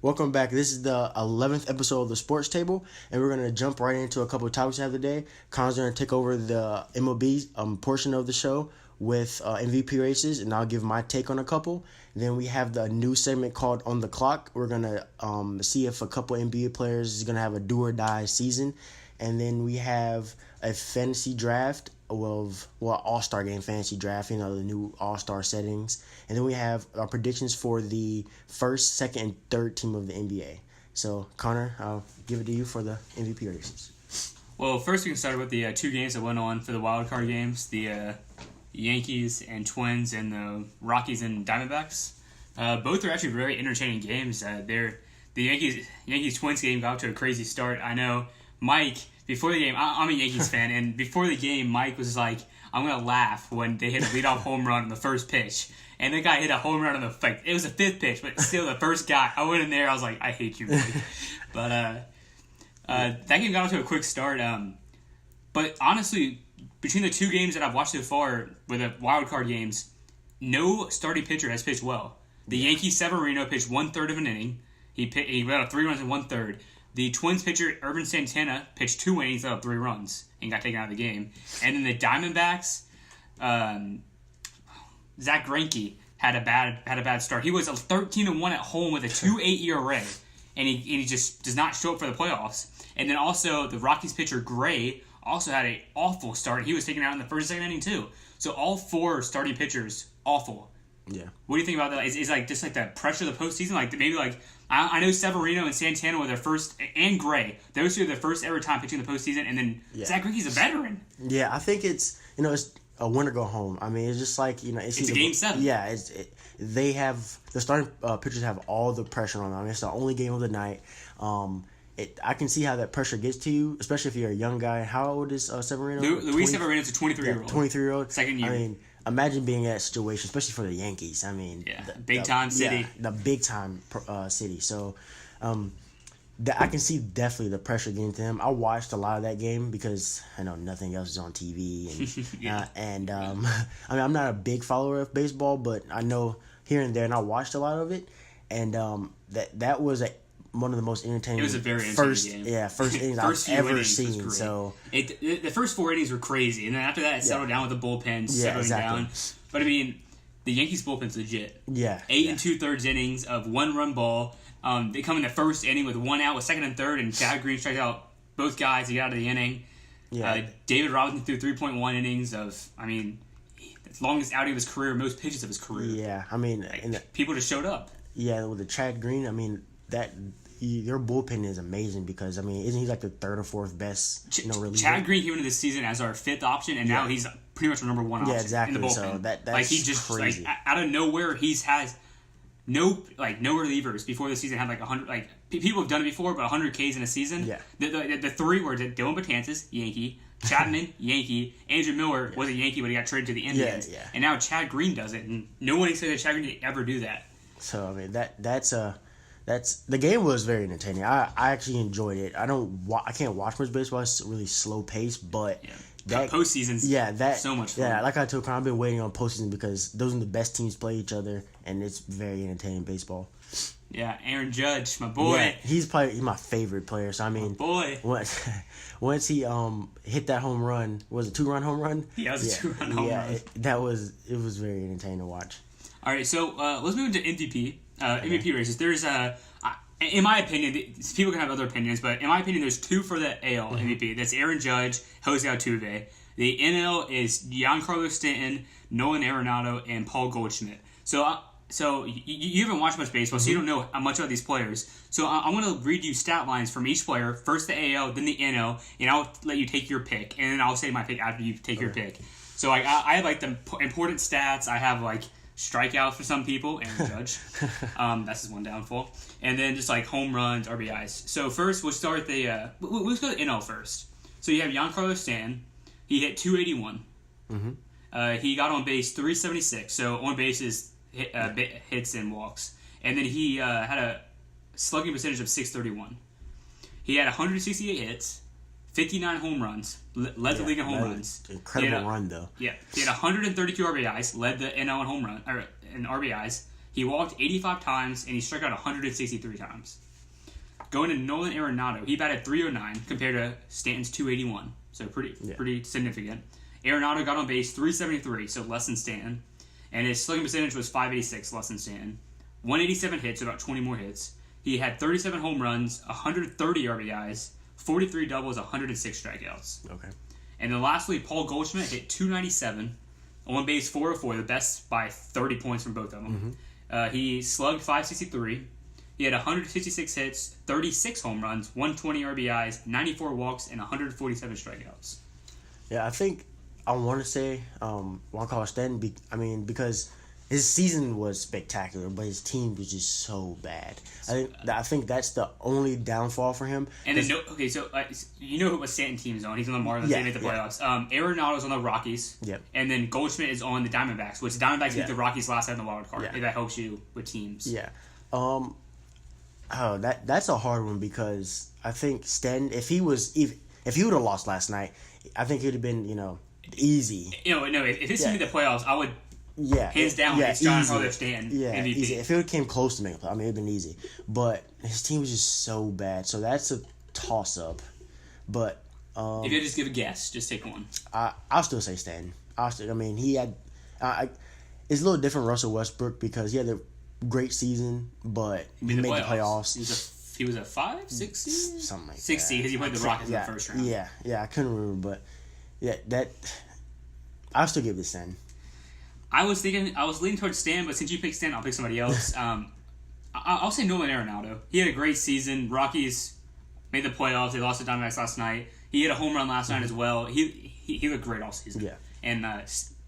Welcome back. This is the 11th episode of the Sports Table, and we're going to jump right into a couple of topics we have today. Connor's going to take over the MLB portion of the show with MVP races, and I'll give my take on a couple. Then we have the new segment called On the Clock. We're going to see if a couple NBA players is going to have a do-or-die season. And then we have a fantasy draft all-star game fantasy draft, the new all-star settings. And then we have our predictions for the first, second, and third team of the NBA. So, Connor, I'll give it to you for the MVP races. Well, first we can start with the two games that went on for the wild card games, the Yankees and Twins and the Rockies and Diamondbacks. Both are actually very entertaining games. The Yankees-Twins game got off to a crazy start. I know Mike, before the game, I'm a Yankees fan, and before the game, Mike was like, I'm going to laugh when they hit a leadoff home run on the first pitch. And the guy hit a home run on it was the fifth pitch, but still the first guy. I went in there, I was like, I hate you, Mike. But that game got off to a quick start. But honestly, between the two games that I've watched so far, with the wild card games, no starting pitcher has pitched well. The Yankees Severino pitched 1/3 of an inning. He let up 3 runs in 1/3. The Twins pitcher, Urban Santana, pitched 2 innings, let up 3 runs, and got taken out of the game. And then the Diamondbacks, Zach Greinke had a bad start. He was 13-1 at home with a 2.8 ERA, and he just does not show up for the playoffs. And then also the Rockies pitcher Gray also had an awful start. He was taken out in the first and second inning too. So all 4 starting pitchers awful. Yeah. What do you think about that? Is just like the pressure of the postseason? I know Severino and Santana were their first, and Gray. Those two are their first ever time pitching the postseason, and then Zach Greinke's a veteran. Yeah, I think it's a win or go home. I mean, it's just like it's a game 7. Yeah, they have the starting pitchers have all the pressure on them. I mean, it's the only game of the night. I can see how that pressure gets to you, especially if you're a young guy. How old is Severino? Luis Severino's a 23-year-old. 23-year-old. Second year. I mean, imagine being in that situation, especially for the Yankees. I mean, big-time city. Yeah, the big-time city. So, I can see definitely the pressure getting to him. I watched a lot of that game because I know nothing else is on TV. And, I mean, I'm not a big follower of baseball, but I know here and there, and I watched a lot of it. And that was one of the most entertaining. It was a very entertaining game. Yeah, first innings I've ever seen. So the first 4 innings were crazy, and then after that, it settled down with the bullpen settling down. But I mean, the Yankees bullpen's legit. Yeah, 8 2/3 innings of 1-run ball. They come in the first inning with 1 out with second and third, and Chad Green strikes out both guys to get out of the inning. Yeah. David Robinson threw 3.1 innings of, I mean, the longest outing of his career, most pitches of his career. Yeah, I mean, people just showed up. Yeah, with the Chad Green, I mean your bullpen is amazing because, I mean, isn't he like the 3rd or 4th best reliever? Chad Green came into this season as our 5th option, and now he's pretty much the number 1 option in the bullpen. So that's he just crazy. Out of nowhere, has no relievers before the season had 100. People have done it before, but 100 Ks in a season. Yeah. The 3 were Dylan Betances, Yankee, Chapman, Yankee, Andrew Miller was a Yankee, but he got traded to the Indians. Yeah. And now Chad Green does it, and no one expected Chad Green to ever do that. So I mean that's the game was very entertaining. I actually enjoyed it. I can't watch much baseball. It's really slow paced, but that postseason's so much fun. Yeah, like I told Con, I've been waiting on postseason because those are the best teams play each other, and it's very entertaining baseball. Yeah, Aaron Judge, my boy. Yeah, he's my favorite player. So I mean, my boy. Once he hit that home run, was it a 2-run home run? Yeah, it was a 2-run home run. It was very entertaining to watch. All right, so let's move into MVP. MVP races. There's in my opinion, people can have other opinions, but in my opinion, there's 2 for the AL MVP. That's Aaron Judge, Jose Altuve. The NL is Giancarlo Stanton, Nolan Arenado, and Paul Goldschmidt. So you haven't watched much baseball, so you don't know much about these players. So I'm going to read you stat lines from each player. First the AL, then the NL, and I'll let you take your pick, and then I'll say my pick after you take your pick. So I have the important stats. I have strikeouts for some people, Aaron Judge. That's his one downfall. And then just home runs, RBIs. So first, we'll start let's go to NL first. So you have Giancarlo Stanton. He hit 281. He got on base 376. So on base is hits and walks. And then he had a slugging percentage of 631. He had 168 hits, 59 home runs, led the league in home runs. Incredible run, though. Yeah. He had 132 RBIs, led the NL in home run, or in RBIs. He walked 85 times, and he struck out 163 times. Going to Nolan Arenado, he batted .309 compared to Stanton's .281, so pretty significant. Arenado got on base .373, so less than Stanton, and his slugging percentage was .586, less than Stanton. 187 hits, about 20 more hits. He had 37 home runs, 130 RBIs, 43 doubles, 106 strikeouts. Okay. And then lastly, Paul Goldschmidt hit .297, on base .404, the best by 30 points from both of them. He slugged .563. He had 166 hits, 36 home runs, 120 RBIs, 94 walks, and 147 strikeouts. Yeah, I think I want to say Juan Carlos Stanton, because his season was spectacular, but his team was just so bad. I think that's the only downfall for him. And then, you know what Stanton team is on. He's on the Marlins. They made the playoffs. Arenado's on the Rockies. Yep. And then Goldschmidt is on the Diamondbacks, which the Diamondbacks beat the Rockies last night in the wild card. If that helps you with teams. Yeah. That's a hard one because I think Stanton, if he would have lost last night, I think it would have been easy. If his team made the playoffs, I would. Yeah, hands down, it's John Carlos Stanton MVP. Easy. If it came close to making it would have been easy. But his team was just so bad, so that's a toss-up. But if you had to just give a guess, just take one. I'll still say Stanton. He had. It's a little different Russell Westbrook because he had a great season, but he made the playoffs. He was a 5, 6 seed? Something like 6 that. seed because he played the Rockets in the first round. Yeah, I couldn't remember, but I'll still give it to Stanton. I was leaning towards Stan, but since you picked Stan, I'll pick somebody else. I'll say Nolan Arenado. He had a great season. Rockies made the playoffs. They lost to Diamondbacks last night. He had a home run last night as well. He looked great all season. Yeah. And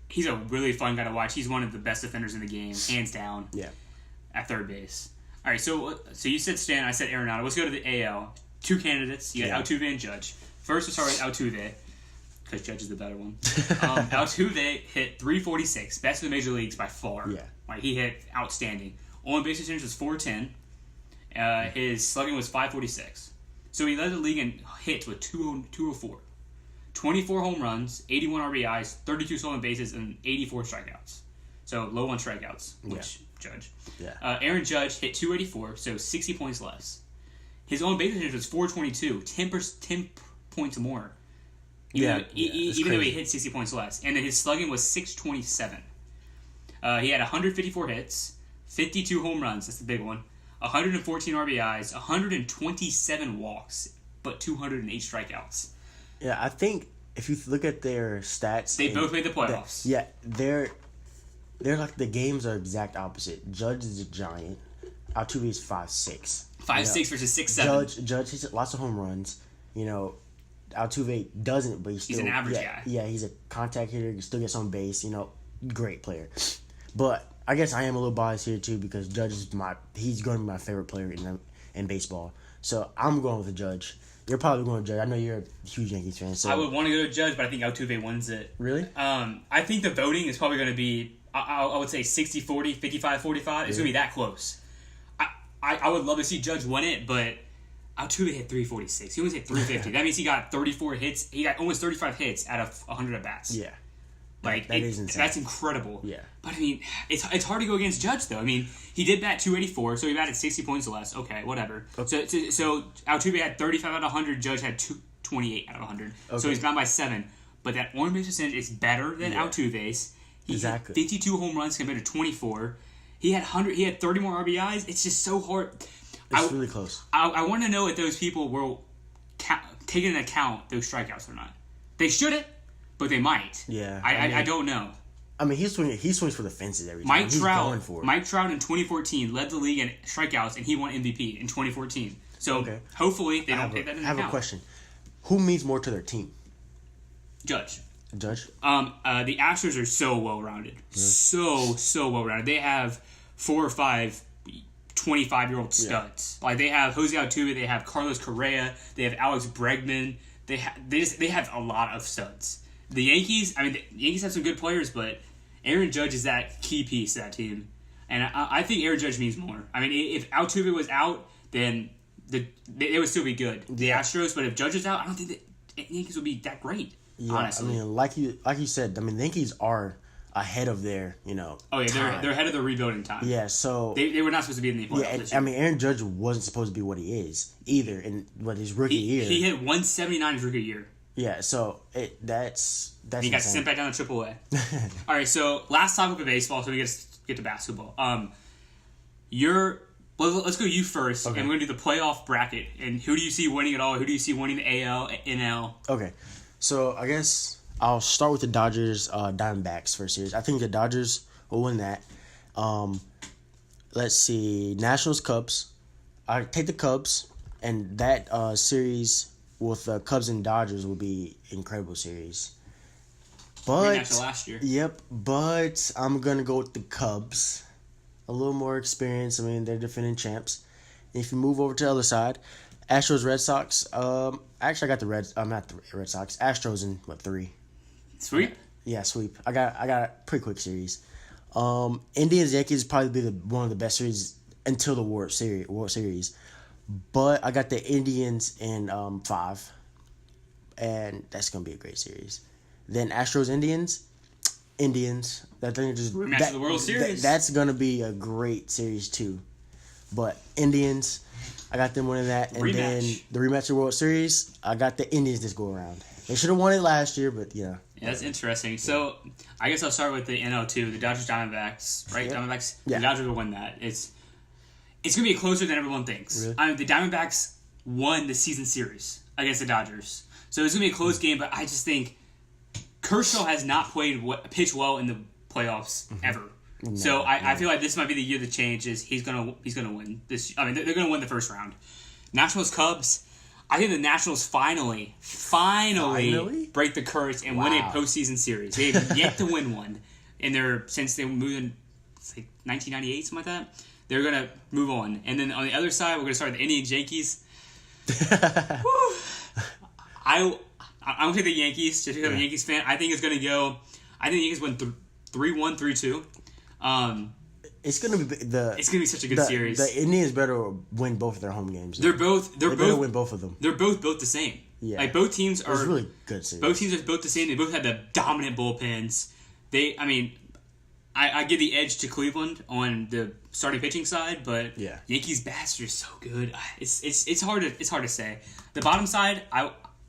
he's a really fun guy to watch. He's one of the best defenders in the game, hands down. Yeah. At third base. All right, so you said Stan, I said Arenado. Let's go to the AL. 2 candidates. You got Altuve and Judge. First, we'll start with Altuve, because Judge is the better one. Altuve hit .346, best in the major leagues by far. Yeah. Right, he hit outstanding. On base percentage was .410. His slugging was .546. So he led the league in hits with 204. 24 home runs, 81 RBIs, 32 stolen bases, and 84 strikeouts. So low on strikeouts, which Judge. Yeah. Aaron Judge hit .284, so 60 points less. His own base percentage was .422, 10 points more. Even though he hit 60 points less. And then his slugging was .627. He had 154 hits, 52 home runs, that's the big one, 114 RBIs, 127 walks, but 208 strikeouts. Yeah, I think if you look at their stats... They both made the playoffs. They're like the games are exact opposite. Judge is a giant. Altuve is 5'6". 5'6" versus 6'7". Judge hits lots of home runs. Altuve doesn't, but he's an average guy. Yeah, he's a contact hitter. He still gets on base. Great player. But I guess I am a little biased here too because Judge is he's going to be my favorite player in baseball. So I'm going with the Judge. You're probably going with Judge. I know you're a huge Yankees fan. So I would want to go to Judge, but I think Altuve wins it. Really? I think the voting is probably going to be, I would say 60-40, 55-45. It's going to be that close. I would love to see Judge win it, but Altuve hit .346. He only hit .350. That means he got 34 hits. He got almost 35 hits out of 100 at-bats. Yeah. That is insane. That's incredible. Yeah. But, it's hard to go against Judge, though. He did bat .284, so he batted 60 points less. Okay, whatever. Okay. So Altuve had 35 out of 100. Judge had 28 out of 100. Okay. So he's down by 7. But that on-base percentage is better than Altuve's. He had 52 home runs compared to 24. He had 30 more RBIs. It's just so hard. It's really close. I want to know if those people will take into account those strikeouts or not. They shouldn't, but they might. Yeah. I don't know. He swings for the fences every time. He's going for it. Mike Trout in 2014 led the league in strikeouts, and he won MVP in 2014. So hopefully they don't take that into account. I have a question. Who means more to their team? Judge. The Astros are so well-rounded. Really? So well-rounded. They have 4 or 5 25-year-old studs. Like, they have Jose Altuve, they have Carlos Correa, they have Alex Bregman. They have a lot of studs. The Yankees, the Yankees have some good players, but Aaron Judge is that key piece of that team. And I think Aaron Judge means more. If Altuve was out, then they would still be good. The Astros, but if Judge is out, I don't think the Yankees would be that great. Yeah, honestly. like you said, the Yankees are ahead of their Oh yeah, time. they're ahead of the rebuilding time. Yeah, so they were not supposed to be in the playoffs. yeah, this I year. mean Aaron Judge wasn't supposed to be what he is either in his rookie year. He hit 179 his rookie year. Yeah, so that's He got sent back down to AAA. All right, so last topic of baseball, so we get to basketball. Let's go you first, Okay. and we're gonna do the playoff bracket. And who do you see winning it all? Who do you see winning the AL, NL? Okay, so I guess I'll start with the Dodgers Diamondbacks first series. I think the Dodgers will win that. Let's see, Nationals Cubs. I take the Cubs, and that series with the Cubs and Dodgers will be incredible series. But Rematch of last year. Yep, but I'm gonna go with the Cubs. A little more experience. I mean, they're defending champs. If you move over to the other side, Astros, Red Sox. Actually, I got the Reds. I'm not the Red Sox. Astros in 3. Sweep. Yeah, sweep. I got a pretty quick series. Indians, Yankees probably be one of the best series until the World Series. But I got the Indians in 5, and that's gonna be a great series. Then Astros, Indians. That thing just Rematch of the World Series. That's gonna be a great series too. But Indians, I got them winning that, and then Rematch. the rematch of the World Series, I got the Indians this go around. They should have won it last year, but Yeah, that's interesting. So I guess I'll start with the NL two, the Dodgers Diamondbacks, right? Yep. Diamondbacks. Yeah. The Dodgers will win that. It's gonna be closer than everyone thinks. Really? I mean, the Diamondbacks won the season series against the Dodgers, so it's gonna be a close game. But I just think Kershaw has not pitched well in the playoffs ever. So I feel like this might be the year the change is. He's gonna win this. I mean, they're gonna win the first round. Nationals Cubs. I think the Nationals finally break the curse and win a Wow. postseason series. They have yet to win one, since they moved in, it's like 1998, something like that. They're gonna move on, and then on the other side, we're gonna start with the Indians Yankees. I'm gonna take the Yankees just because I'm a Yankees fan. I think it's gonna go. I think the Yankees win 3-1, 3-2. it's gonna be It's gonna be such a good series. The Indians better win both of their home games. They better both win both of them. They're both built the same. Yeah. Like both teams are It's really good series. both teams are built the same. They both have the dominant bullpens. I give the edge to Cleveland on the starting pitching side, but Yeah. Yankees bats are so good. It's hard to say. The bottom side,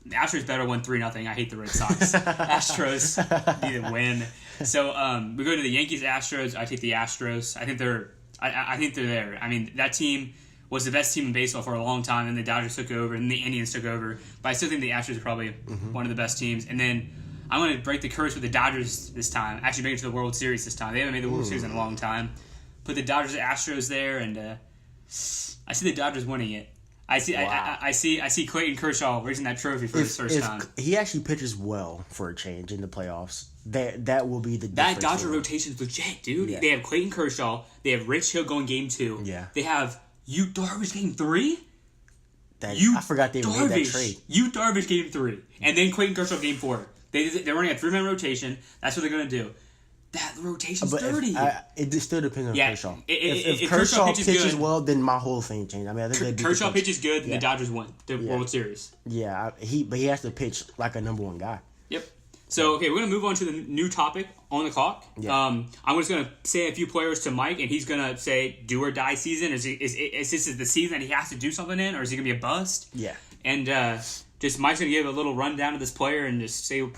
the Astros better win 3-0. I hate the Red Sox. Astros need to win. So we go to the Yankees Astros. I take the Astros. I think they're there. I mean, that team was the best team in baseball for a long time, and the Dodgers took over, and the Indians took over. But I still think the Astros are probably one of the best teams. And then I'm going to break the curse with the Dodgers this time. Actually, make it to the World Series this time. They haven't made the World Series in a long time. Put the Dodgers Astros there, and I see the Dodgers winning it. I see Clayton Kershaw raising that trophy for his first time. He actually pitches well for a change in the playoffs. That will be the That difference Dodger for him. rotation is legit, dude. Yeah. They have Clayton Kershaw. They have Rich Hill going game 2. Yeah. They have Yu Darvish game 3. I forgot they even made that trade. Yu Darvish game 3, and then Clayton Kershaw game 4. They're running a 3-man rotation. That's what they're gonna do. That rotation's dirty. It still depends on Kershaw. If Kershaw pitches pitches good, well, then my whole thing changed. I mean, I think they beat Kershaw the Cubs. pitches good, then the Dodgers win the World Series. Yeah, but he has to pitch like a number one guy. Yep. So, okay, we're going to move on to the new topic on the clock. Yeah. I'm just going to say a few players to Mike, and he's going to say do or die season. Is this the season that he has to do something in, or is he going to be a bust? Yeah. And just Mike's going to give a little rundown of this player and just see what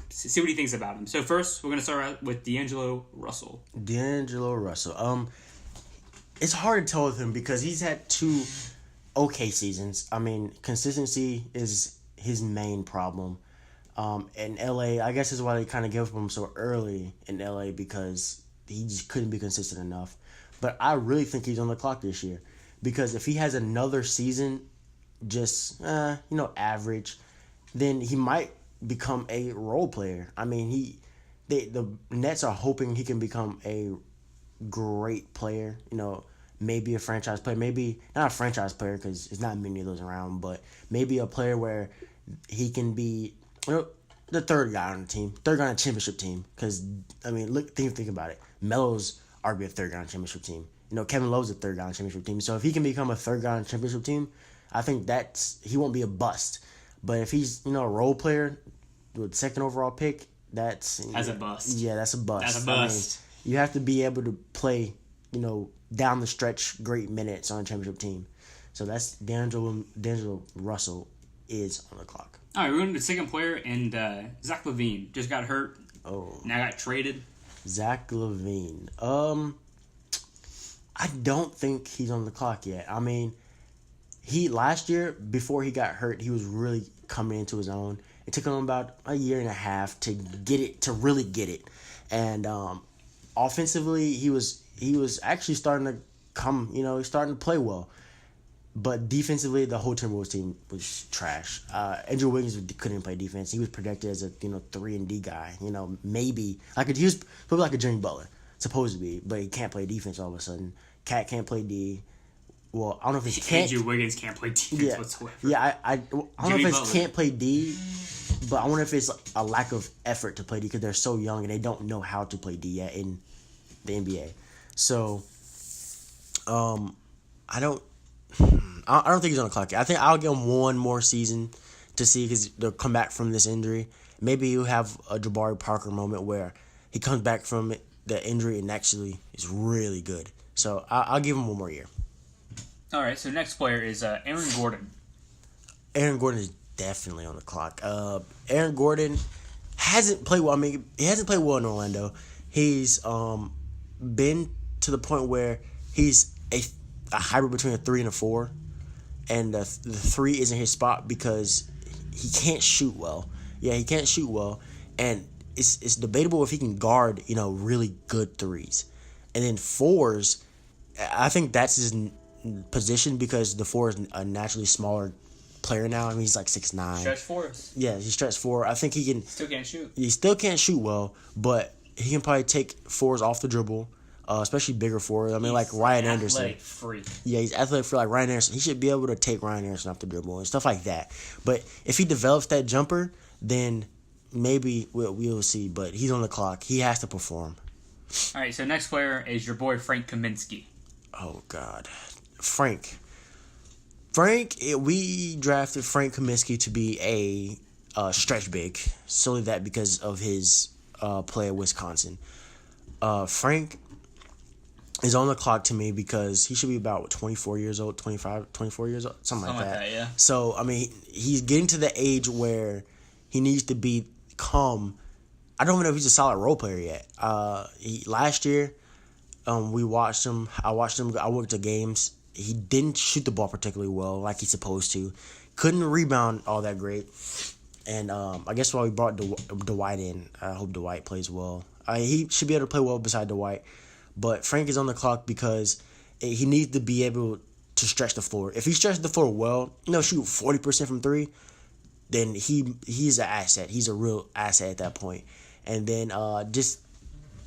he thinks about him. So first, we're going to start out with D'Angelo Russell. D'Angelo Russell. It's hard to tell with him because he's had 2 okay seasons. I mean, consistency is his main problem. In LA, I guess is why they kind of gave him so early in LA because he just couldn't be consistent enough. But I really think he's on the clock this year because if he has another season just average, then he might become a role player. I mean, the Nets are hoping he can become a great player. Maybe a franchise player, maybe not a franchise player because there's not many of those around, but maybe a player where he can be the third guy on the team, third guy on a championship team. Because I mean, think about it. Melo's arguably a third guy on a championship team. Kevin Love's a third guy on a championship team. So if he can become a third guy on a championship team, I think he won't be a bust. But if he's a role player with second overall pick, That's a bust. Yeah, that's a bust. That's a bust. I mean, you have to be able to play, down the stretch, great minutes on a championship team. So that's D'Angelo Russell is on the clock. All right, we're going to the second player, and Zach LaVine just got hurt. Oh, now got traded. Zach LaVine. I don't think he's on the clock yet. I mean, last year before he got hurt, he was really coming into his own. It took him about a year and a half to really get it, and offensively he was actually starting to come. He's starting to play well. But defensively, the whole Timberwolves team was trash. Andrew Wiggins couldn't play defense. He was projected as a 3-and-D guy. Maybe he was probably like a Jimmy Butler, supposed to be, but he can't play defense all of a sudden. Cat can't play D. Well, I don't know if it's can't. Andrew Wiggins can't play defense whatsoever. Yeah, I don't know if it's can't play D, but I wonder if it's a lack of effort to play D because they're so young and they don't know how to play D yet in the NBA. So, I don't think he's on the clock yet. I think I'll give him one more season to see because they'll come back from this injury. Maybe he'll have a Jabari Parker moment where he comes back from the injury and actually is really good. So I'll give him one more year. All right, so next player is Aaron Gordon. Aaron Gordon is definitely on the clock. Aaron Gordon hasn't played well. I mean, he hasn't played well in Orlando. He's been to the point where he's a hybrid between a 3 and a 4, and the 3 isn't his spot because he can't shoot well. Yeah, he can't shoot well, and it's debatable if he can guard really good 3s, and then 4s. I think that's his position because the 4 is a naturally smaller player now. I mean, he's like 6'9". Stretch 4s. Yeah, he's stretch 4. I think he can. Still can't shoot. He still can't shoot well, but he can probably take 4s off the dribble. Especially bigger 4s. I mean, like Ryan Anderson. Athletic freak. Yeah, he's athletic freak like Ryan Anderson. He should be able to take Ryan Anderson off the dribble and stuff like that. But if he develops that jumper, then maybe we'll see. But he's on the clock. He has to perform. All right, so next player is your boy Frank Kaminsky. Oh, God. Frank, we drafted Frank Kaminsky to be a stretch big. Solely that because of his play at Wisconsin. Frank is on the clock to me because he should be about 24 years old, 24 years old, something like that. Yeah. So, I mean, he's getting to the age where he needs to become, I don't even know if he's a solid role player yet. Last year, we watched him. I worked the games. He didn't shoot the ball particularly well like he's supposed to. Couldn't rebound all that great. And I guess why we brought Dwight in. I hope Dwight plays well. He should be able to play well beside Dwight. But Frank is on the clock because he needs to be able to stretch the floor. If he stretches the floor well, shoot 40% from 3, then he's an asset. He's a real asset at that point. And then just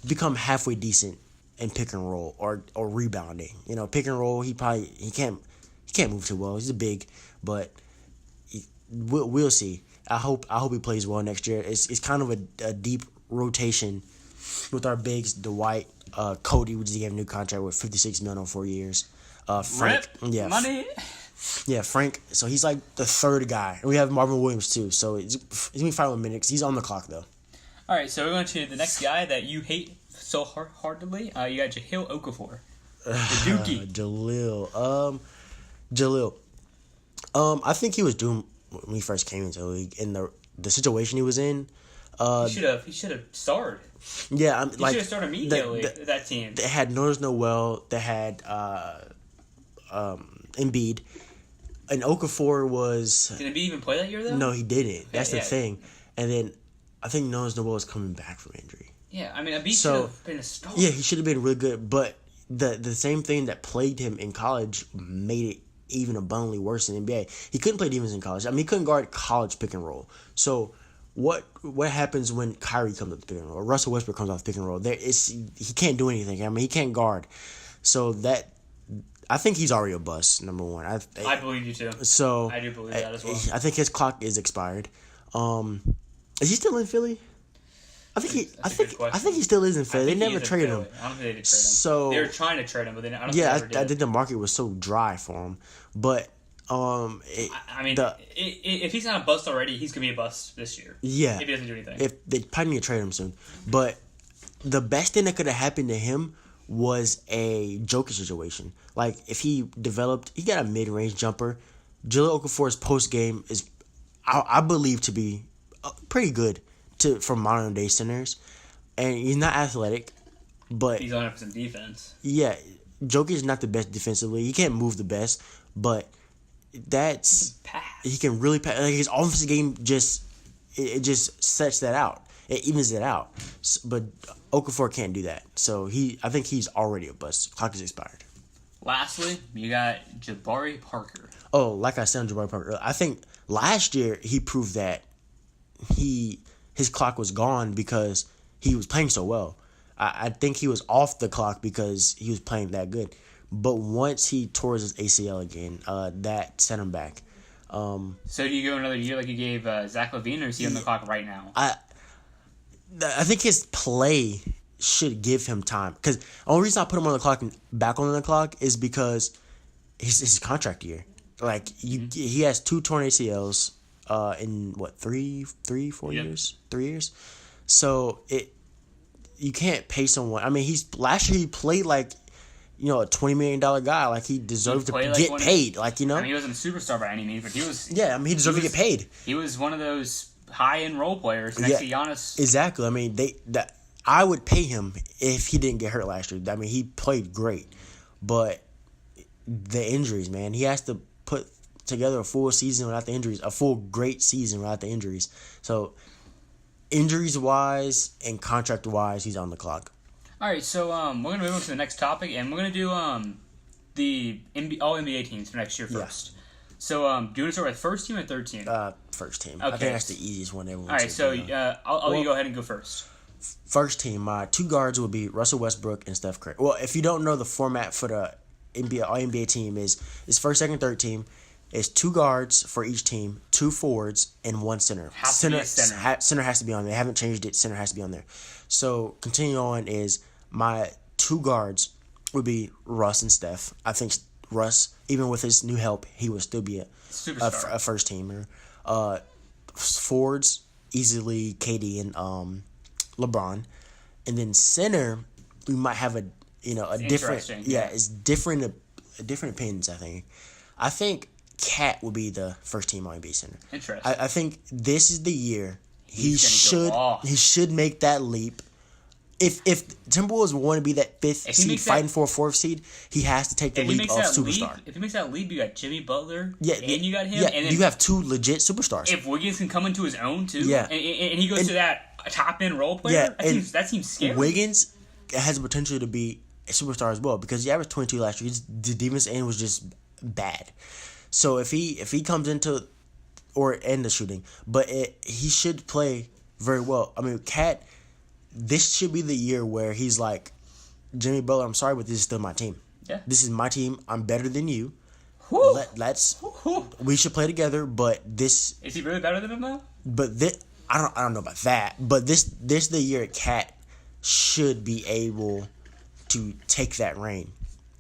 become halfway decent in pick and roll or rebounding. Pick and roll, he can't move too well. He's a big, but we'll see. I hope he plays well next year. It's kind of a deep rotation with our bigs, Dwight. Cody, we just gave a new contract with $56 million on 4 years. Frank, yeah, money. Yeah, Frank. So he's like the third guy. And we have Marvin Williams too. So he's gonna be fine with minutes. He's on the clock though. All right, so we're going to the next guy that you hate so heartedly. You got Jahlil Okafor, the Dookie. Jahlil. I think he was doomed when he first came into the league in the situation he was in. He should have started. Yeah, he should have started immediately. That team. They had Nerlens Noel. They had Embiid, and Okafor was. Did Embiid even play that year though? No, he didn't. That's the thing. And then I think Nerlens Noel was coming back from injury. Yeah, I mean Embiid should have been a star. Yeah, he should have been really good, but the same thing that plagued him in college made it even abundantly worse in the NBA. He couldn't play defense in college. I mean, he couldn't guard college pick and roll. So. What happens when Kyrie comes up the pick and roll or Russell Westbrook comes off the pick and roll? He can't do anything. I mean, he can't guard. So I think he's already a bust. Number one, I believe you too. So I do believe that as well. I think his clock is expired. Is he still in Philly? I think he still is in Philly. They never traded him. I don't think they did trade him. So they were trying to trade him, but I don't think they ever did. I think the market was so dry for him. But I mean, if he's not a bust already, he's gonna be a bust this year. Yeah, if he doesn't do anything. If they probably need to trade him soon, but the best thing that could have happened to him was a Joker situation. Like if he got a mid-range jumper. Jahlil Okafor's post game is, I believe, to be pretty good for modern day centers, and he's not athletic, but he's 100% defense. Yeah, Joker is not the best defensively. He can't move the best, but he can really pass. Like his offensive game just sets that out. It evens it out. But Okafor can't do that. So I think he's already a bust. Clock is expired. Lastly, you got Jabari Parker. Oh, like I said on Jabari Parker, I think last year he proved that his clock was gone because he was playing so well. I think he was off the clock because he was playing that good. But once he tore his ACL again, that set him back. So do you go another year like you gave Zach LaVine, or is he on the clock right now? I think his play should give him time. Because the only reason I put him on the clock and back on the clock is because it's his contract year. Like he has 2 torn ACLs in what 4 years, 3 years. So you can't pay someone. I mean, last year he played like a $20 million guy. Like he deserved to get paid. Like I mean, he wasn't a superstar by any means, but he was. Yeah, I mean, he deserved to get paid. He was one of those high-end role players next to Giannis. Exactly. I mean, I would pay him if he didn't get hurt last year. I mean, he played great, but the injuries, man, he has to put together a full season without the injuries, a full great season without the injuries. So, injuries-wise and contract-wise, he's on the clock. All right, so we're going to move on to the next topic, and we're going to do the All-NBA teams for next year first. Yeah. So, do you want to start with first team or third team? First team. Okay. I think that's the easiest one everyone. All right, so I'll let you go ahead and go first. First team, my 2 guards will be Russell Westbrook and Steph Curry. Well, if you don't know, the format for the All-NBA team is first, second, third team. It's 2 guards for each team, 2 forwards, and 1 center. Center has to be on there. They haven't changed it. Center has to be on there. So, continuing on is my 2 guards would be Russ and Steph. I think Russ, even with his new help, he would still be a first teamer. Forwards, easily KD and LeBron. And then center, we might have a different. Yeah, it's different opinions, I think Cat will be the first team NBA center. Interesting. I think this is the year he should make that leap. If Timberwolves want to be that 5th seed fighting for a 4th seed, he has to take the leap of superstar. If he makes that leap, you got Jimmy Butler, and you got him. Yeah, and then you have 2 legit superstars. If Wiggins can come into his own too, and he goes to that top-end role player, that seems scary. Wiggins has the potential to be a superstar as well because he averaged 22 last year. The defense end was just bad. So if he comes into and the shooting, but he should play very well. I mean, Cat. This should be the year where he's like, Jimmy Butler, I'm sorry, but this is still my team. Yeah. This is my team. I'm better than you. Woo. We should play together, but this... Is he really better than him, though? But I don't know about that, but this the year Cat should be able to take that reign.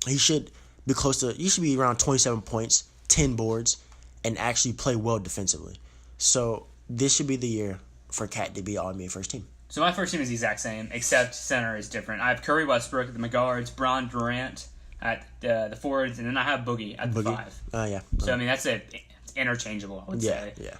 He should be around 27 points, 10 boards, and actually play well defensively. So this should be the year for Cat to be All-NBA first team. So my first team is the exact same, except center is different. I have Curry, Westbrook at the guards, Bron, Durant at the forwards, and then I have Boogie at the 5. Yeah. So, I mean, that's interchangeable, I would say. Yeah.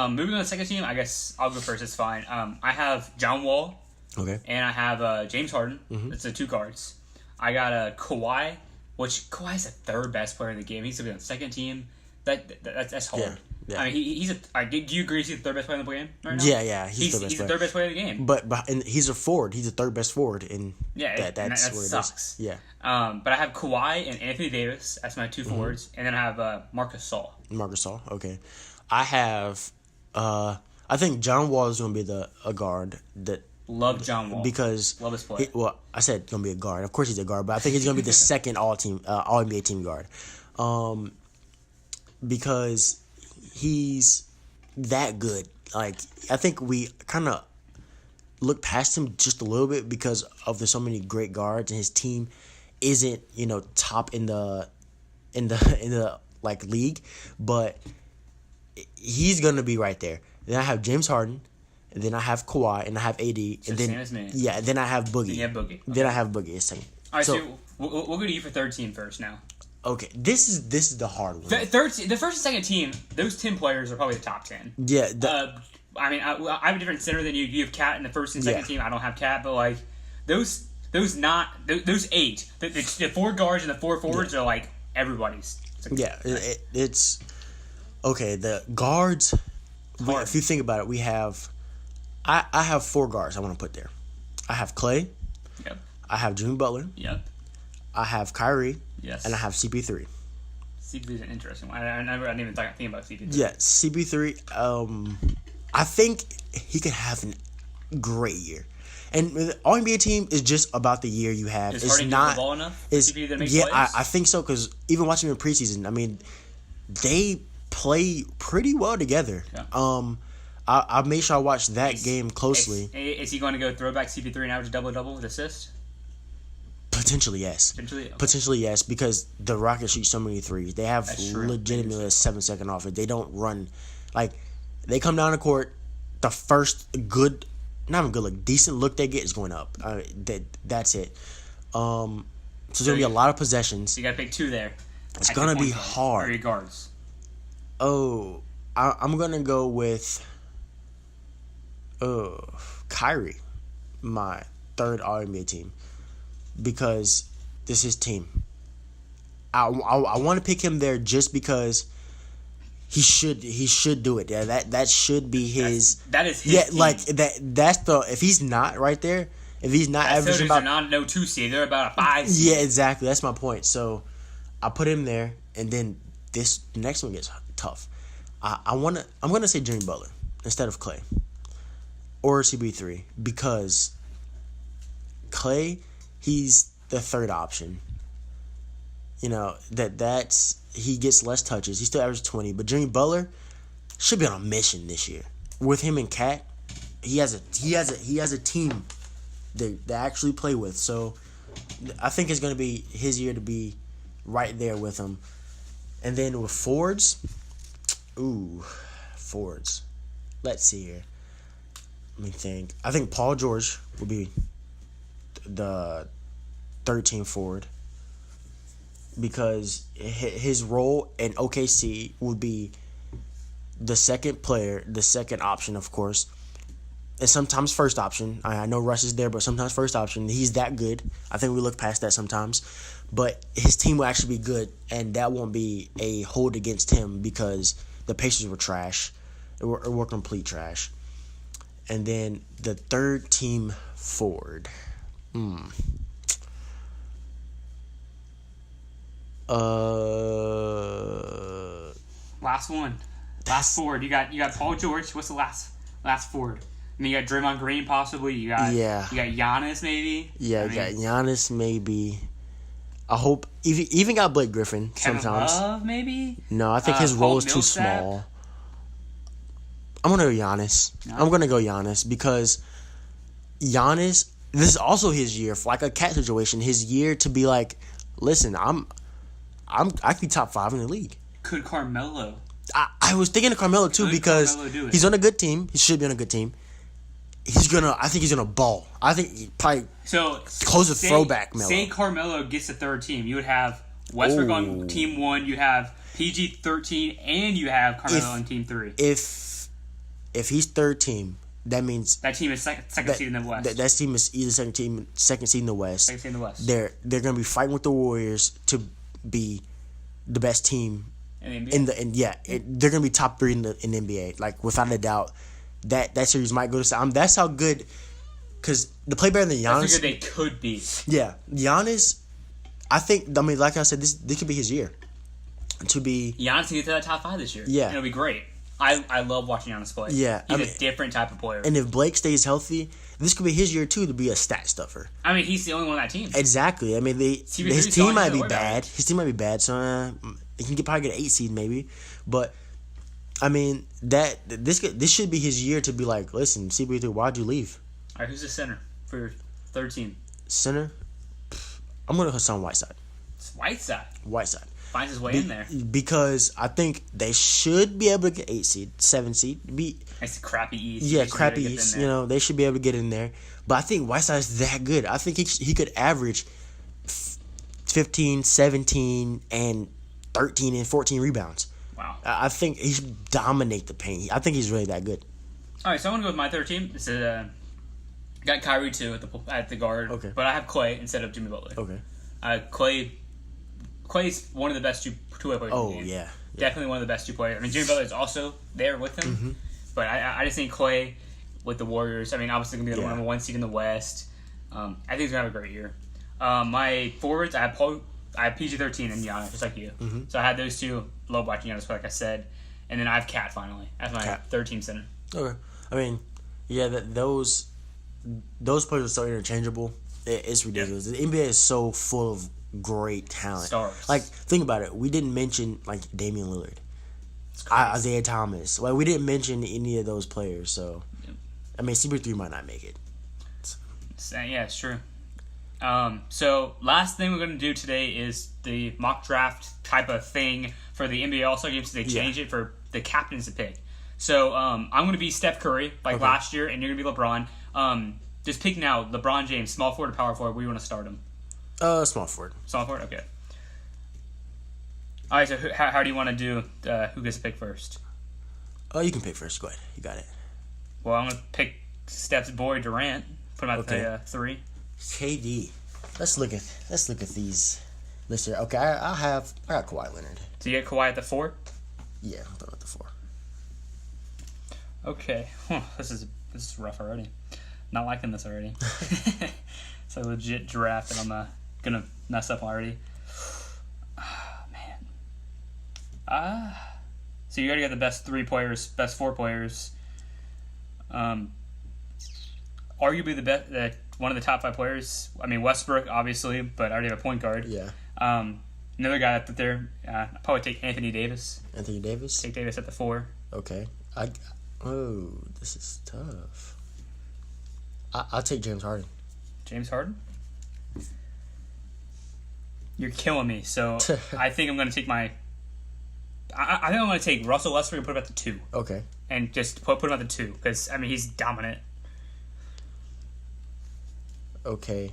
Moving on to the second team, I guess I'll go first. It's fine. I have John Wall. Okay. And I have James Harden. Mm-hmm. That's the 2 guards. I got Kawhi, which Kawhi's the 3rd best player in the game. He's going to be on the second team. That's hard. Yeah. Yeah. I mean, do you agree he's the 3rd best player in the game right now? Yeah, he's the 3rd best player in the game. But he's a forward. He's the 3rd best forward, and that sucks. Yeah. But I have Kawhi and Anthony Davis as my 2 forwards, and then I have Marcus Gasol. Okay. I have. I think John Wall is going to be a guard that. Love John Wall because love his play. I said going to be a guard. Of course, he's a guard, but I think he's going to be the second All NBA team guard. Because he's that good. Like, I think we kind of look past him just a little bit because of there's so many great guards, and his team isn't top in the like league, but he's gonna be right there. Then I have James Harden, and then I have Kawhi, and I have AD, and then same as me. yeah, then I have Boogie. Then you have Boogie. Then I have Boogie as second. All right, so we'll go to you for third team first now. Okay, this is the hard one. The first and second team, those 10 players are probably the top 10. Yeah. I mean, I have a different center than you. You have Cat in the first and second team. I don't have Cat, but like those 8, the 4 guards and the 4 forwards are like everybody's. It's okay. The guards. If you think about it, we have. I have 4 guards I want to put there. I have Clay. Yep. I have Jimmy Butler. Yep. I have Kyrie. Yes. And I have CP3. CP3 is an interesting one. I didn't even think about CP3. Yeah, CP3. I think he could have a great year. And the All NBA team is just about the year you have. Is it's Harden not. the ball enough? It's, CP3 to make yeah, plays? I think so because even watching him in preseason, I mean, they play pretty well together. Yeah. I made sure I watched that game closely. Is he going to go throwback CP3 and average double with assists? Potentially, yes. Potentially? Okay. Potentially, yes, because the Rockets shoot so many threes. They have That's true. legitimately a 7-second offense. They don't run. Like, they come down the court, the first good, not even good look, decent look they get is going up. That's it. So there's going to be a lot of possessions. So you got to pick 2 there. It's going to be hard. Or your guards. Oh, I'm going to go with Kyrie, my third All-NBA team. Because this is his team. I want to pick him there just because he should do it. Yeah, that should be his. That is his team. Like that's the if he's not right there, if he's not averaging about not no 2 seed, they're about a 5 seed. Yeah, exactly. That's my point. So I put him there, and then this next one gets tough. I'm gonna say Jimmy Butler instead of Clay or CB3 because Clay. He's the third option. You know, that's he gets less touches. He still averages 20, but Jimmy Butler should be on a mission this year. With him and Cat, he has a team they actually play with. So I think it's going to be his year to be right there with him. And then with forwards, let's see here. Let me think. I think Paul George will be the 13 forward because his role in OKC would be the second player, the second option, of course, and sometimes first option. I know Russ is there, but sometimes first option. He's that good. I think we look past that sometimes, but his team will actually be good, and that won't be a hold against him because the Pacers were trash. They were complete trash. And then the third team forward. Last one. Last forward. You got Paul George. What's the last forward? I mean, you got Draymond Green possibly. You got Giannis maybe. Yeah, you got Giannis maybe. I hope even got Blake Griffin Kevin sometimes. Love maybe. No, I think his role is too small. I'm gonna go Giannis. No. I'm gonna go Giannis because Giannis. This is also his year, like a Cat situation. His year to be like, listen, I could be top 5 in the league. Could Carmelo? I was thinking of Carmelo too because he's on a good team. He should be on a good team. I think he's gonna ball. I think he probably close to throwback Melo. Say Carmelo gets the third team. You would have Westbrook on team 1. You have PG 13, and you have Carmelo on team 3. If he's third team, that means that team is second seed in the West. That team is either second seed in the West. Second seed in the West. They're gonna be fighting with the Warriors to be the best team in the NBA. They're gonna be top 3 in the NBA, like without a doubt. That series might go to that's how good, because to play better than Giannis. That's how good they could be. Yeah, Giannis. I think. I mean, like I said, this could be his year. To be Giannis can get to that top 5 this year. Yeah, it'll be great. I love watching Giannis play. Yeah, he's a different type of player. And if Blake stays healthy, this could be his year too to be a stat stuffer. I mean, he's the only one on that team. Exactly. I mean, his team might be bad. His team might be bad, so he can probably get an 8 seed maybe. But I mean, this should be his year to be like, listen, CP3, why'd you leave? All right, who's the center for your third team? Center? I'm gonna go Hassan Whiteside. It's Whiteside. finds his way in there. Because I think they should be able to get 8 seed, 7 seed. It's a crappy East. Yeah, crappy East. They should be able to get in there. But I think Whiteside's that good. I think he could average 15, 17, and 13 and 14 rebounds. Wow. I think he should dominate the paint. I think he's really that good. All right, so I'm going to go with my third team. This is, got Kyrie, too, at the guard. Okay. But I have Clay instead of Jimmy Butler. Okay. Clay's one of the best two-way players in the game. Yeah. Definitely one of the best two players. I mean, Jimmy Butler is also there with him. Mm-hmm. But I just think Clay with the Warriors, I mean, obviously going to be the number 1 seed in the West. I think he's going to have a great year. My forwards, I have PG-13 and Giannis, just like you. Mm-hmm. So I had those two, low watching Giannis, like I said. And then I have Cat finally as my third-team center. Okay. I mean, yeah, those players are so interchangeable. It's ridiculous. The NBA is so full of great talent. Stars. Like, think about it. We didn't mention, like, Damian Lillard. Isaiah Thomas. Like, we didn't mention any of those players. So, I mean, CP3 might not make it. Yeah, it's true. So, last thing we're going to do today is the mock draft type of thing for the NBA All-Star Games. So they changed it for the captains to pick. So, I'm going to be Steph Curry, last year, and you're going to be LeBron. Just pick now, LeBron James, small forward or power forward, where do you want to start him? Small forward. Small forward? Okay. All right, so how do you want to do who gets to pick first? Oh, you can pick first. Go ahead. You got it. Well, I'm going to pick Steph's boy, Durant. Put him at the 3. KD. Let's look at these lists here. Okay, I got Kawhi Leonard. So you get Kawhi at the 4? Yeah, I'm putting him at the 4. Okay. This is rough already. Not liking this already. It's a legit draft that I'm gonna mess up already. Man. So you already got the best 3 players, best 4 players. Arguably the best, one of the top 5 players. I mean Westbrook, obviously, but I already have a point guard. Yeah. Another guy up there, I'd probably take Anthony Davis. Anthony Davis. Take Davis at the 4. Okay. This is tough. I'll take James Harden. James Harden? You're killing me. So I think I'm going to take I think I'm going to take Russell Westbrook and put him at the 2. Okay. And just put him at the 2 because, I mean, he's dominant. Okay.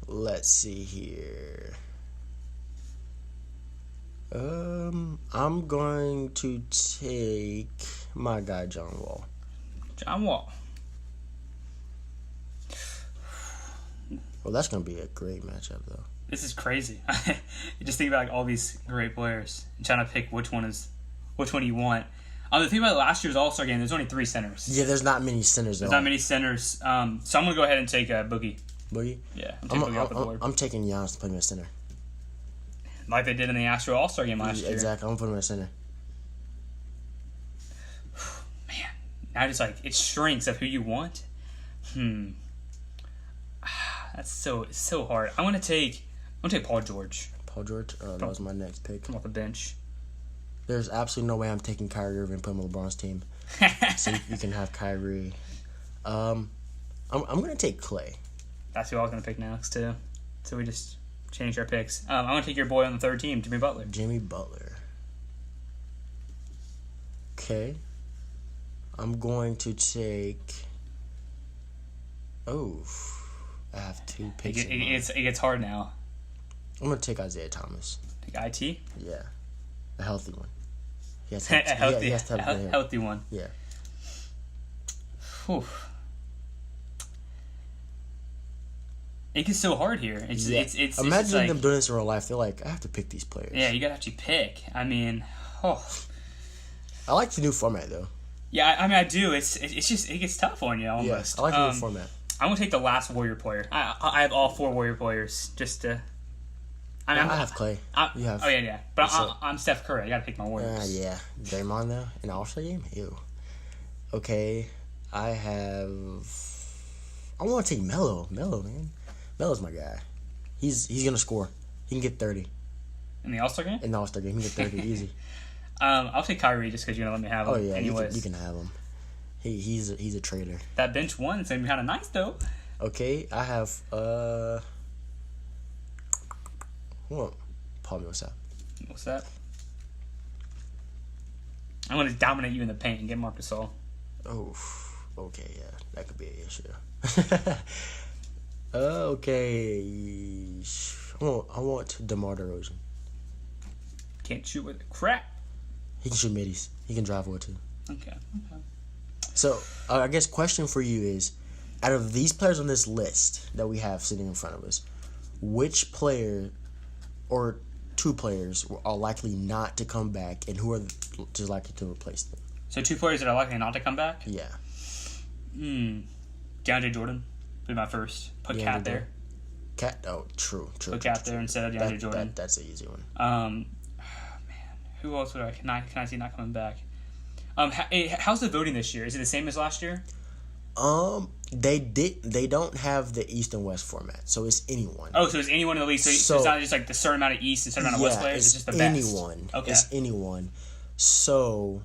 Let's see here. I'm going to take my guy John Wall. John Wall. Well, that's going to be a great matchup, though. This is crazy. You just think about all these great players and trying to pick which one you want. The thing about last year's All-Star game, there's only 3 centers. Yeah, there's not many centers. There's not many centers. So I'm going to go ahead and take Boogie. Boogie? Yeah, I'm taking Boogie off the board. I'm taking Giannis to put him at center. Like they did in the Astro All-Star game last year. Exactly. I'm going to put him at center. Man, now just it shrinks of who you want. That's so hard. I'm gonna take Paul George. Paul George? That was my next pick. Come off the bench. There's absolutely no way I'm taking Kyrie Irving and putting him on LeBron's team. So you can have Kyrie. I'm gonna take Clay. That's who I was gonna pick next too. So we just changed our picks. I'm gonna take your boy on the 3rd team, Jimmy Butler. Jimmy Butler. Okay. I'm going to take. I have 2 picks. It gets hard now. I'm going to take Isaiah Thomas. Take IT? Yeah. A healthy one. He has to have a healthy one. Yeah. Whew. It gets so hard here. It's Imagine them doing this in real life. They're like, I have to pick these players. Yeah, you got to actually pick. I mean, I like the new format, though. Yeah, I mean, I do. It's just, it gets tough on you almost. Yes, I like the new format. I'm going to take the last Warrior player. I have all 4 Warrior players just to... I have Clay. You have... Oh, yeah. But I'm Steph Curry. I got to pick my Warriors. Yeah. Draymond, though, in the All-Star game? Ew. Okay, I want to take Melo. Melo, man. Melo's my guy. He's going to score. He can get 30. In the All-Star game? In the All-Star game. He can get 30 easy. I'll take Kyrie just because you're going to let me have him. Oh, yeah. Anyways. You can have him. He's a traitor. That bench 1 is going to be kind of nice, though. Okay, I have Paul Millsap. What's that? I'm going to dominate you in the paint and get Marc Gasol. Oh, okay, yeah. That could be an issue. Okay. I want DeMar DeRozan. Can't shoot with crap. He can shoot middies. He can drive well, too. Okay. So, I guess question for you is, out of these players on this list that we have sitting in front of us, which player or two players are likely not to come back, and who are just likely to replace them? So 2 players that are likely not to come back? Yeah. DeAndre Jordan would be my first. Put Cat there. Cat? Oh, true. Put Cat there instead of DeAndre Jordan. That's an easy one. Man, who else can I see not coming back? How's the voting this year? Is it the same as last year? They don't have the East and West format, so it's anyone. Oh, so it's anyone in the league. So it's not just like the certain amount of East and certain amount of West players. It's just the best. Anyone. Okay. It's anyone. So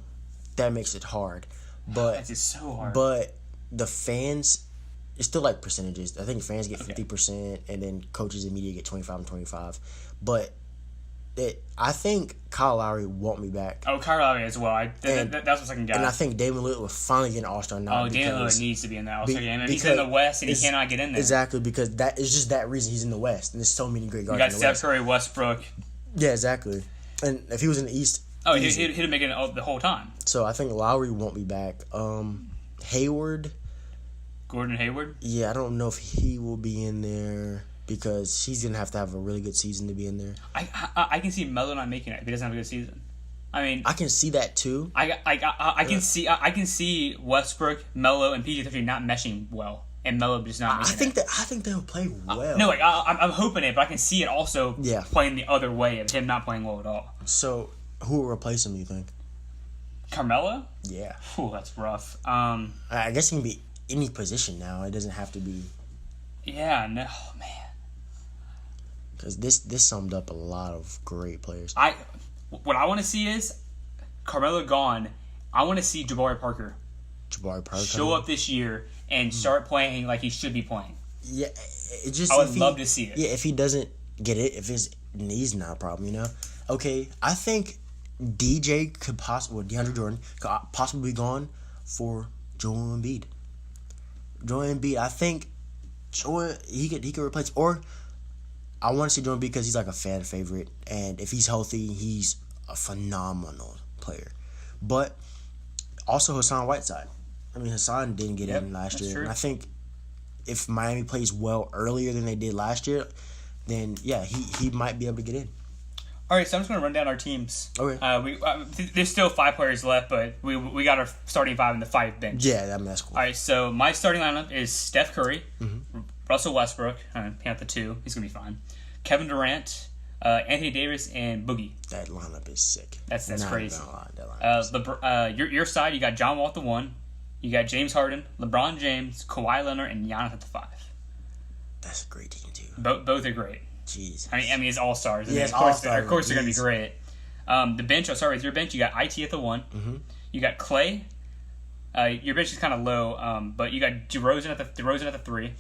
that makes it hard. But that's just so hard. But the fans, it's still like percentages. I think fans get 50%, and then coaches and media get 25 and 25. But I think Kyle Lowry won't be back. Oh, Kyle Lowry as well. That's the second guy. And I think Damian Lillard will finally get an All-Star nod. Oh, Damian Lillard needs to be in the All-Star game. And he's in the West, and he cannot get in there. Exactly, because that is just that reason he's in the West. And there's so many great guards you in got the West. Steph Curry, Westbrook. Yeah, exactly. And if he was in the East... Oh, he'd have made it the whole time. So I think Lowry won't be back. Hayward... Gordon Hayward? Yeah, I don't know if he will be in there... because he's going to have a really good season to be in there. I can see Melo not making it if he doesn't have a good season. I mean, I can see that too. I can see Westbrook, Melo, and PG-13 not meshing well, and Melo just not making it. I think they'll play well. No, I'm hoping it, but I can see it also Yeah. playing the other way of him not playing well at all. So, who will replace him, do you think? Carmelo? Yeah. Ooh, that's rough. I guess it can be any position now. It doesn't have to be... Yeah, no, man. Because this summed up a lot of great players. What I want to see is Carmelo gone. I want to see Jabari Parker show up this year and start playing like he should be playing. Yeah, it just... I would love to see it. Yeah, if he doesn't get it, if his knee's not a problem, you know? Okay, I think DeAndre Jordan could possibly be gone for Joel Embiid. Joel Embiid, I think he could replace... Or... I want to see Joel Embiid because he's like a fan favorite, and if he's healthy, he's a phenomenal player. But also Hassan Whiteside. I mean, Hassan didn't get in last year, true. and I think if Miami plays well earlier than they did last year, then yeah, he might be able to get in. All right, so I'm just going to run down our teams. Okay. There's still 5 players left, but we got our starting 5 and the 5 bench. Yeah, that's cool. All right, so my starting lineup is Steph Curry, Russell Westbrook, at the 2. He's going to be fine. Kevin Durant, Anthony Davis, and Boogie. That lineup is sick. That's crazy. That Your side, you got John Wall at the 1. You got James Harden, LeBron James, Kawhi Leonard, and Giannis at the 5. That's a great team, too. Both are great. Jeez. I mean, it's all-stars. Yeah, of course they're going to be great. The bench, I'll start with your bench. You got IT at the 1. Mm-hmm. You got Clay. Your bench is kind of low, but you got DeRozan at the 3.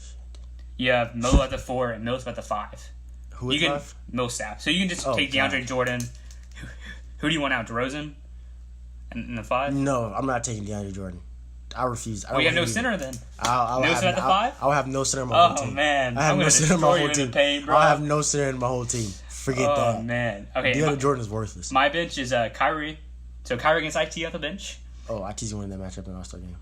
You have Melo at the 4 and Millsap at the 5. Who is 5? Millsap. So you can just take DeAndre Jordan. Who do you want out? DeRozan? In the 5? No, I'm not taking DeAndre Jordan. I refuse. You have no center then. Millsap at the 5? I'll have no center in my whole team. Oh, man. I have no center in my whole team. Bro. I'll have no center in my whole team. Forget that. Oh, man. Okay. DeAndre Jordan is worthless. My bench is Kyrie. So Kyrie against IT at the bench. Oh, IT's winning that matchup in the All-Star game.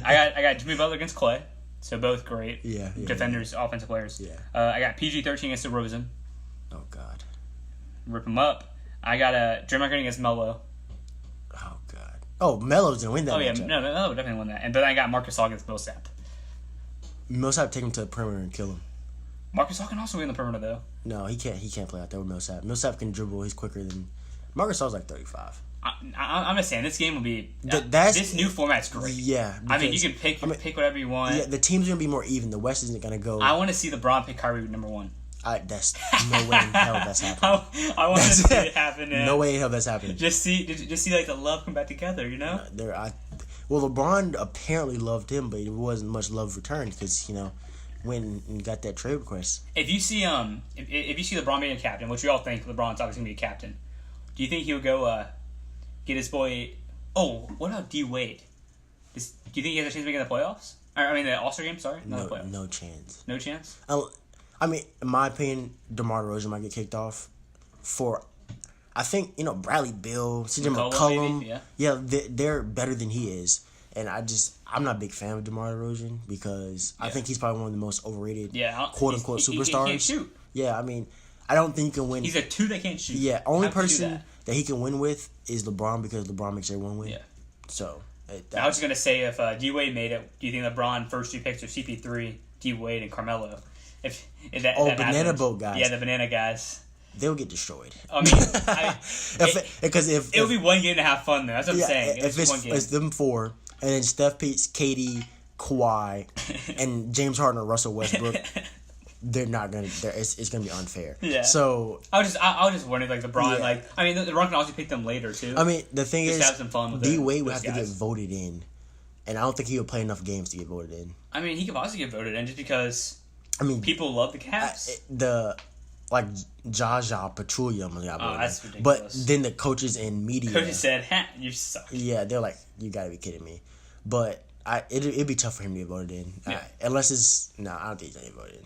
I got Jimmy Butler against Clay. So both great. Yeah. Defenders, offensive players. Yeah. I got PG-13 against DeRozan. Oh, God. Rip him up. I got Draymond Green against Melo. Oh, God. Oh, Melo's going to win that matchup. No, Melo definitely won that. And then I got Marc Gasol against Millsap. Millsap take him to the perimeter and kill him. Marc Gasol can also win the perimeter, though. No, he can't. He can't play out there with Millsap. Millsap can dribble. He's quicker than... Marc Gasol's like 35. I'm just saying, this game will be... this new format's great. Yeah. I mean, you can pick whatever you want. Yeah, the team's going to be more even. The West isn't going to go... I want to see LeBron pick Kyrie number 1. That's no way in hell that's happening. I want to see it happen. No way in hell that's happening. Just see like the love come back together, you know? Well, LeBron apparently loved him, but it wasn't much love returned because, went and got that trade request. If you see if you see LeBron being a captain, which we all think LeBron's obviously gonna be a captain, do you think he would go get his boy? Oh, what about D Wade? Do you think he has a chance of making the playoffs? I mean the All-Star game. Sorry, not the playoffs. No chance. No chance. I mean, in my opinion, DeMar DeRozan might get kicked off. I think Bradley Beal, CJ McCollum. Yeah, they're better than he is, and I'm not a big fan of DeMar DeRozan because I think he's probably one of the most overrated, quote unquote superstars. He can't shoot. Yeah, I mean, I don't think he can win. He's a 2 that can't shoot. Yeah, only person that he can win with is LeBron because LeBron makes everyone win. Yeah. So. I was just gonna say if D Wade made it, do you think LeBron first 2 picks are CP3, D Wade, and Carmelo? If that banana happens, boat guys. Yeah, the banana guys. They'll get destroyed. I mean, because if it would be one game to have fun though. That's what I'm saying. If it's them 4, and then Steph, Pete, KD, Kawhi, and James Harden or Russell Westbrook, they're not gonna. It's gonna be unfair. Yeah. So I was just wondering, like LeBron, I mean, LeBron can also pick them later too. I mean, the thing is, have some fun with D Wade would have to get voted in, and I don't think he would play enough games to get voted in. I mean, he could possibly get voted in just because. I mean, people love the Cavs. Jaja Petroleum. That's ridiculous. But then the coaches and media. Coaches said, "You suck." Yeah, they're like, "You gotta be kidding me." But it'd be tough for him to get voted in. Yeah. Unless I don't think he's gonna get voted in.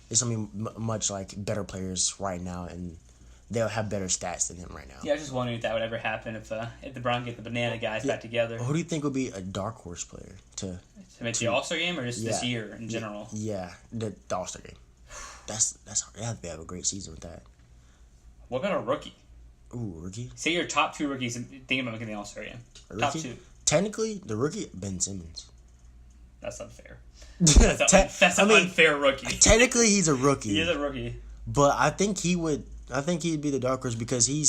There's gonna be much better players right now, and they'll have better stats than him right now. Yeah, I was just wondering if that would ever happen if the Browns get the banana guys back together. Who do you think would be a dark horse player to make the All-Star game or just this year in general? Yeah, the All-Star game. That's hard. They have to have a great season with that. What about a rookie? Ooh, rookie. Say your top 2 rookies thinking about making the All-Star game. Top 2. Technically, the rookie Ben Simmons. That's unfair. That's an unfair rookie. Technically, he's a rookie. He is a rookie. But I think he would. I think he'd be the dark horse because he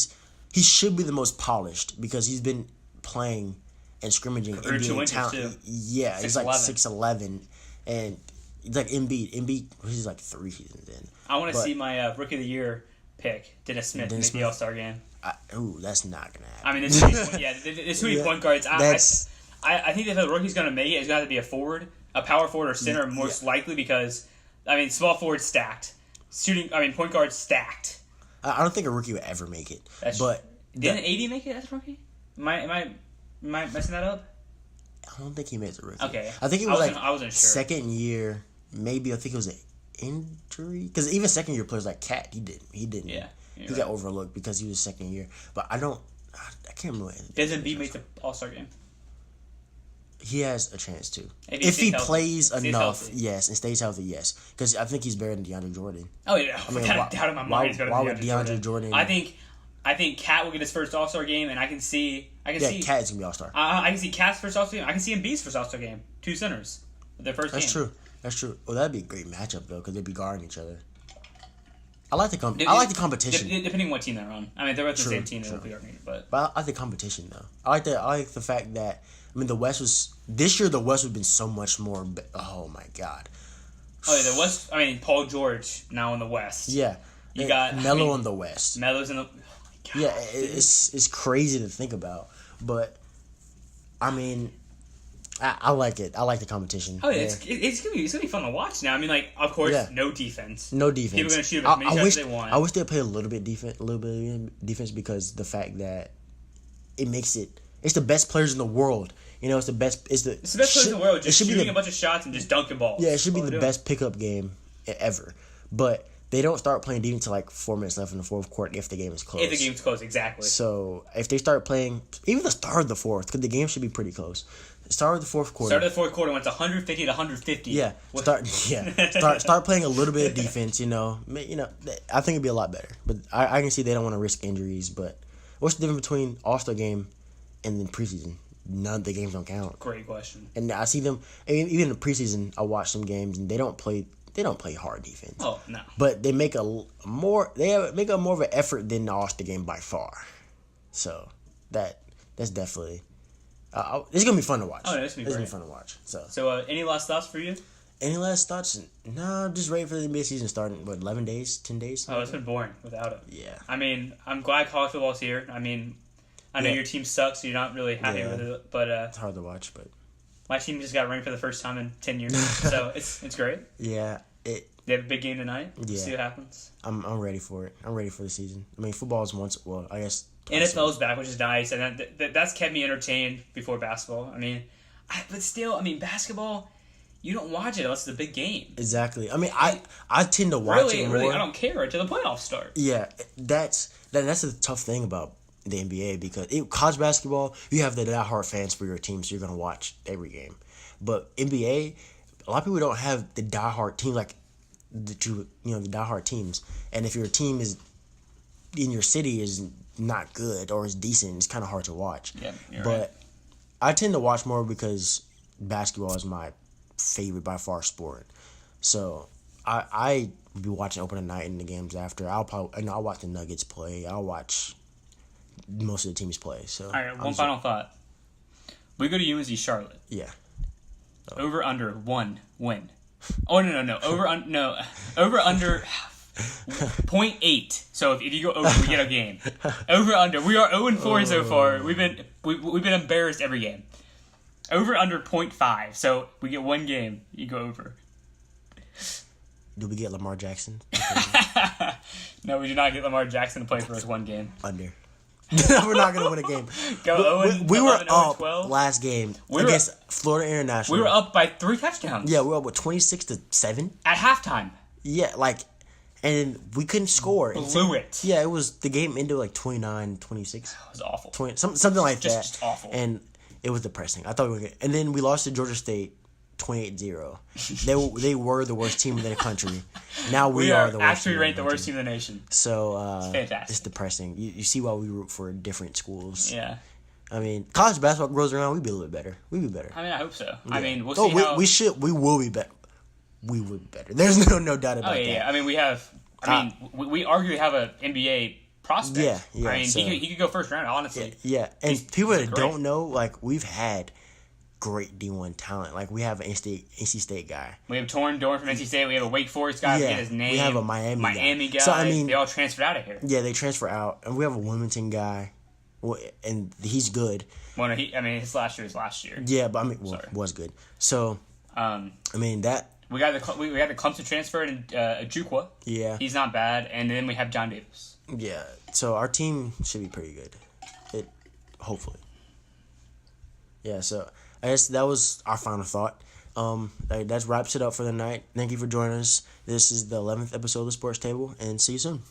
should be the most polished because he's been playing and scrimmaging NBA talent. Yeah, he's like 6'11", and he's like Embiid, he's like 3 seasons in. I want to see my rookie of the year pick, Dennis Smith, make the All-Star game. That's not gonna happen. I mean, there's too many point guards. I think if a rookie's gonna make it, it's got to be a forward, a power forward or center, most likely because I mean, small forward stacked, point guard stacked. I don't think a rookie would ever make it. Didn't AD make it as a rookie? Am I messing that up? I don't think he made it as a rookie. Okay. I think he was I wasn't sure. Second year, maybe I think it was an injury. Because even second year players like Cat, he didn't. Yeah. He got overlooked because he was second year. But I can't remember. Doesn't Embiid make the All-Star game? He has a chance to. If he plays enough, healthy. Yes, and stays healthy, yes. Because I think he's better than DeAndre Jordan. Oh yeah, without doubt in my mind, he's better than DeAndre Jordan. I think Cat will get his first All-Star game, and I can see. Cat's gonna be All-Star. I can see Cat's first All-Star game. I can see Embiid's first All-Star game. 2 centers, their first game. That's true. Well, that'd be a great matchup though, because they'd be guarding each other. I like the competition. Depending on what team they're on. I mean, they're both the same team. They'll be guarding, but I like the competition though. I like the fact that. I mean, the West was... This year, the West would have been so much more... Oh, my God. Oh, yeah, the West... I mean, Paul George now in the West. Yeah. You got... Melo in the West. Melo's in the... Oh, my God. Yeah, it's crazy to think about. But, I mean... I like it. I like the competition. Oh, yeah, it's gonna be fun to watch now. I mean, like, of course, no defense. No defense. People are gonna shoot as many shots as they want. I wish they'd play a little bit of defense because the fact that it makes it... It's the best players in the world. It's the best. It's the best players in the world. Just shooting a bunch of shots and just dunking balls. Yeah, it should be the best pickup game ever. But they don't start playing defense until 4 minutes left in the fourth quarter if the game is close. If the game's close, exactly. So if they start playing, even the start of the fourth, because the game should be pretty close. The start of the fourth quarter. Start of the fourth quarter went to 150 to 150. Yeah. Start playing a little bit of defense. I think it'd be a lot better. But I can see they don't want to risk injuries. But what's the difference between All-Star game and then preseason? None of the games don't count. Great question. And I see them even in the preseason. I watch some games and they don't play hard defense. Oh no! But they make more of an effort than the All-Star game by far. So that's definitely it's gonna be fun to watch. Oh, it's gonna be fun to watch. So any last thoughts for you? Any last thoughts? No, just ready for the NBA season starting. 11 days, 10 days? Oh, it's been boring without it. Yeah. I mean, I'm glad college football's here. I mean, I know your team sucks, so you're not really happy with it, but it's hard to watch, but My team just got ranked for the first time in 10 years, so it's great. Yeah, They have a big game tonight. Yeah. See what happens. I'm ready for it. I'm ready for the season. I mean, football is I guess. NFL's back, which is nice, and that's kept me entertained before basketball. I mean, but still, I mean, basketball, you don't watch it unless it's a big game. Exactly. I mean, I tend to watch it more. Really, I don't care until the playoffs start. Yeah, that's a tough thing about the NBA because college basketball, you have the diehard fans for your team, so you're gonna watch every game. But NBA, a lot of people don't have the diehard team like the diehard teams. And if your team is in your city is not good or is decent, it's kind of hard to watch. Yeah, you're but right. I tend to watch more because basketball is my favorite by far sport. So I will be watching opening night and the games after. I'll watch the Nuggets play. I'll watch most of the teams play. So all right, one final thought. We go to UNC Charlotte. Yeah. Over under 1 win. Oh no. Over under 0.8. So if you go over, we get a game. Over under. We are 0-4 so far. We've been embarrassed every game. Over under 0.5. So we get one game. You go over. Do we get Lamar Jackson? No, we do not get Lamar Jackson to play for us one game. Under. We're not going to win a game. We were up 12. last game against Florida International. We were up by 3 touchdowns. Yeah, we were up with 26-7 at halftime. Yeah, and we couldn't score. Blew it. Yeah, it was the game ended 29-26. It was awful. Something like that. Just awful. And it was depressing. I thought we were good. And then we lost to Georgia State 28-0. They were the worst team in the country. Now we are the worst. Actually ranked the worst team in the nation. So it's fantastic. It's depressing. You see why we root for different schools. Yeah. I mean, college basketball grows around. We'd be a little bit better. We'd be better. I mean, I hope so. Yeah. I mean, we'll see how... We will be better. We will be better. There's no doubt about that. Yeah. I mean, we arguably have an NBA prospect. Yeah. I mean, he could go first round, honestly. Yeah. And people that don't know, we've had great D1 talent. We have an NC State guy. We have Torn Dorn from NC State. We have a Wake Forest guy. I forget his name. We have a Miami guy. So, I mean, they all transferred out of here. Yeah, they transfer out. And we have a Wilmington guy. And he's good. Well, no, his last year was last year. Yeah, but was good. So, that... We got the Clemson transfer in Ajukwa. Yeah. He's not bad. And then we have John Davis. Yeah. So our team should be pretty good. Hopefully. Yeah, so I guess that was our final thought. That wraps it up for the night. Thank you for joining us. This is the 11th episode of the Sports Table, and see you soon.